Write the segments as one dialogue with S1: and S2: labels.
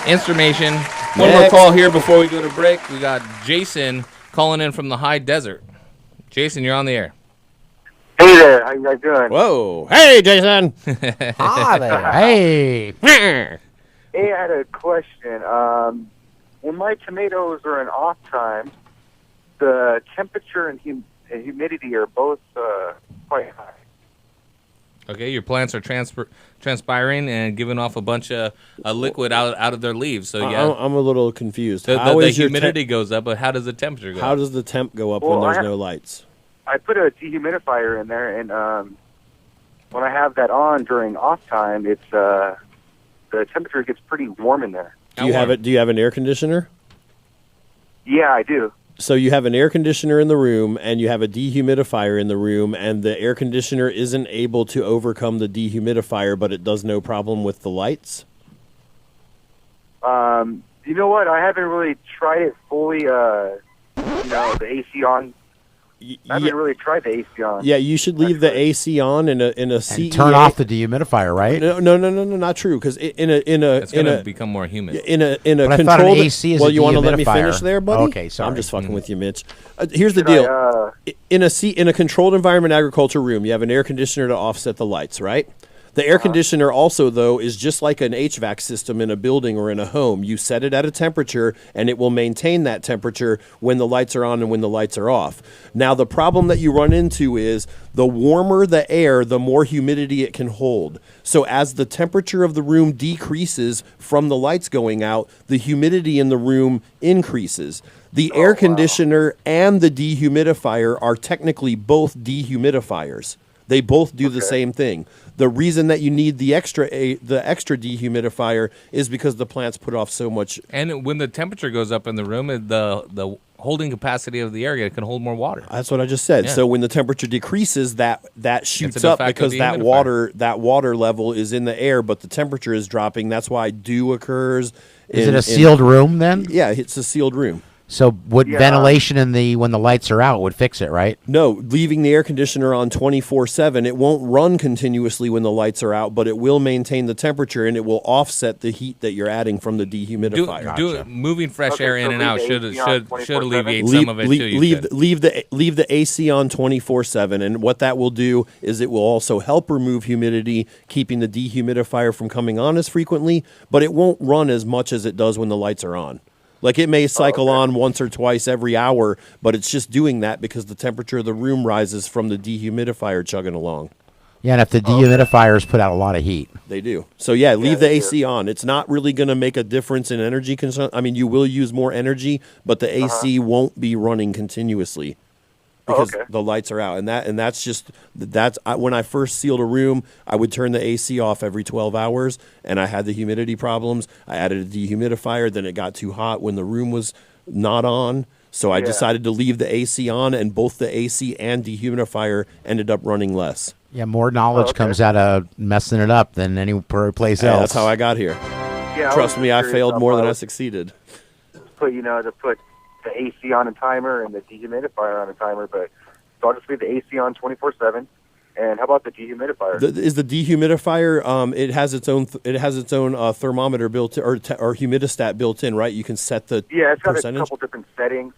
S1: information. One more call here before we go to break. We got Jason calling in from the high desert. Jason, you're on the air.
S2: Hey there, how you guys doing?
S3: Whoa. Hey, Jason.
S4: Hi there. Hey.
S2: Hey, I had a question. When my tomatoes are in off time, the temperature and humidity are both quite high.
S1: Okay, your plants are transpiring and giving off a bunch of liquid out of their leaves. So yeah,
S3: I'm a little confused.
S1: The humidity goes up, but how does the temperature go up?
S3: How does the temp go up when there's no lights?
S2: I put a dehumidifier in there, and when I have that on during off time, it's the temperature gets pretty warm in there.
S3: Do you have an air conditioner?
S2: Yeah, I do.
S3: So you have an air conditioner in the room, and you have a dehumidifier in the room, and the air conditioner isn't able to overcome the dehumidifier, but it does no problem with the lights?
S2: You know what? I haven't really tried it fully, the AC on. I haven't really tried the AC on.
S3: Yeah, you should leave the AC on in a CEA.
S4: And turn off the dehumidifier, right?
S3: No, not true. Because
S1: it's going to become more humid.
S3: In a
S4: but
S3: controlled.
S4: I thought an AC is
S3: well,
S4: a
S3: you want to
S4: dehumidifier.
S3: let me finish there, buddy?
S4: Okay, sorry.
S3: I'm just fucking with you, Mitch. Here's the deal. In a controlled environment agriculture room, you have an air conditioner to offset the lights, right? The air conditioner also, though, is just like an HVAC system in a building or in a home. You set it at a temperature, and it will maintain that temperature when the lights are on and when the lights are off. Now, the problem that you run into is the warmer the air, the more humidity it can hold. So as the temperature of the room decreases from the lights going out, the humidity in the room increases. The air conditioner and the dehumidifier are technically both dehumidifiers. They both do the same thing. The reason that you need the extra dehumidifier is because the plants put off so much.
S1: And when the temperature goes up in the room, the holding capacity of the area can hold more water.
S3: That's what I just said.
S1: Yeah.
S3: So when the temperature decreases, that shoots up because that water level is in the air, but the temperature is dropping. That's why dew occurs.
S4: Is it a sealed room then?
S3: Yeah, it's a sealed room.
S4: So would ventilation when the lights are out would fix it, right?
S3: No, leaving the air conditioner on 24/7, it won't run continuously when the lights are out, but it will maintain the temperature and it will offset the heat that you're adding from the dehumidifier.
S1: Moving fresh air in and out should alleviate some of it too.
S3: Leave the AC on 24/7, and what that will do is it will also help remove humidity, keeping the dehumidifier from coming on as frequently, but it won't run as much as it does when the lights are on. Like it may cycle on once or twice every hour, but it's just doing that because the temperature of the room rises from the dehumidifier chugging along.
S4: Yeah, and if the dehumidifiers put out a lot of heat.
S3: They do. So yeah, leave the AC on. It's not really going to make a difference in energy consumption. I mean, you will use more energy, but the AC won't be running continuously because the lights are out. And that's when I first sealed a room, I would turn the AC off every 12 hours, and I had the humidity problems. I added a dehumidifier, then it got too hot when the room was not on. So I decided to leave the AC on, and both the AC and dehumidifier ended up running less.
S4: Yeah, more knowledge comes out of messing it up than any place else.
S3: That's how I got here.
S2: Yeah,
S3: Trust me, I failed more than I succeeded.
S2: To put the AC on a timer and the dehumidifier on a timer, but so I'll just leave the AC on 24/7. And how about the dehumidifier?
S3: Is the dehumidifier? It has its own thermometer built in, or humidistat built in, right? You can set the
S2: it's got
S3: percentage.
S2: a couple different settings.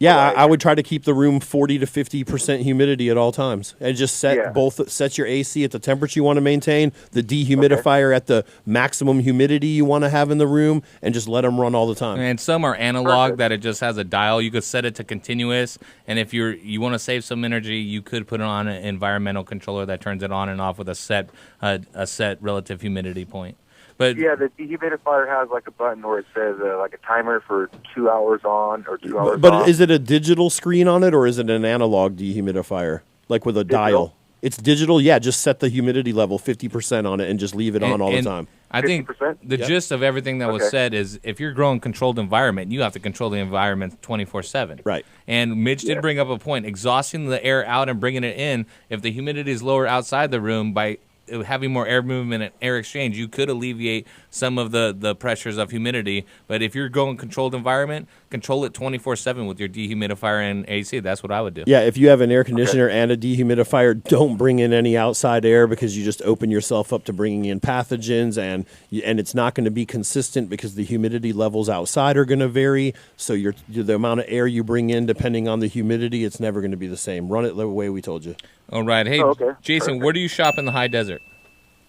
S3: I would try to keep the room 40 to 50% humidity at all times, and just set your AC at the temperature you want to maintain, the dehumidifier at the maximum humidity you want to have in the room, and just let them run all the time.
S1: And some are analog that it just has a dial. You could set it to continuous, and if you want to save some energy, you could put it on an environmental controller that turns it on and off with a set relative humidity point. But
S2: the dehumidifier has like a button where it says like a timer for 2 hours on or 2 hours off.
S3: But is it a digital screen on it, or is it an analog dehumidifier, like with a dial? It's digital. Yeah, just set the humidity level 50% on it and just leave it on all the time.
S1: I think the gist of everything that was said is if you're growing controlled environment, you have to control the environment 24/7.
S3: Right.
S1: And Mitch did bring up a point. Exhausting the air out and bringing it in, if the humidity is lower outside the room by having more air movement and air exchange, you could alleviate some of the pressures of humidity. But if you're going controlled environment, control it 24/7 with your dehumidifier and AC. That's what I would do.
S3: Yeah, if you have an air conditioner and a dehumidifier, don't bring in any outside air because you just open yourself up to bringing in pathogens, and it's not going to be consistent because the humidity levels outside are going to vary. So the amount of air you bring in, depending on the humidity, it's never going to be the same. Run it the way we told you.
S1: All right. Hey, Jason,
S2: Perfect.
S1: where do you shop in the high desert?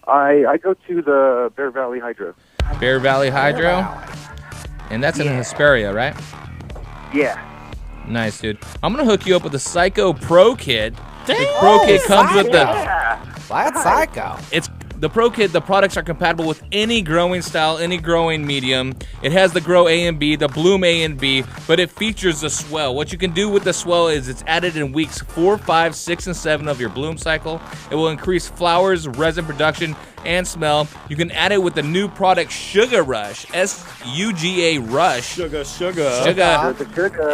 S2: I go to the Bear Valley Hydro.
S1: Bear Valley Hydro? And that's in Hesperia, right?
S2: Yeah.
S1: Nice, dude. I'm going to hook you up with the Psycho Pro Kit. The Pro Kit comes with
S5: That's Psycho.
S1: It's the Pro Kit. The products are compatible with any growing style, any growing medium. It has the Grow A and B, the Bloom A and B, but it features the swell. What you can do with the swell is it's added in weeks 4, 5, 6, and 7 of your bloom cycle. It will increase flowers, resin production, and smell. You can add it with the new product Sugar Rush, SUGA Rush.
S3: Sugar.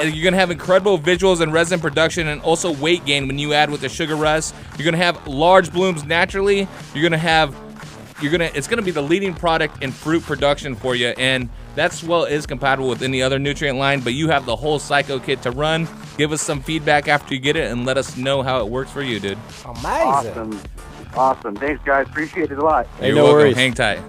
S1: You're going to have incredible visuals and resin production and also weight gain when you add with the Sugar Rush. You're going to have large blooms naturally. It's going to be the leading product in fruit production for you, and that swell is compatible with any other nutrient line, but you have the whole Psycho Kit to run. Give us some feedback after you get it and let us know how it works for you, dude.
S5: Amazing.
S2: Awesome. Thanks, guys. Appreciate it a lot.
S3: Hey,
S1: You're
S3: no
S1: welcome.
S3: worries.
S1: Hang tight.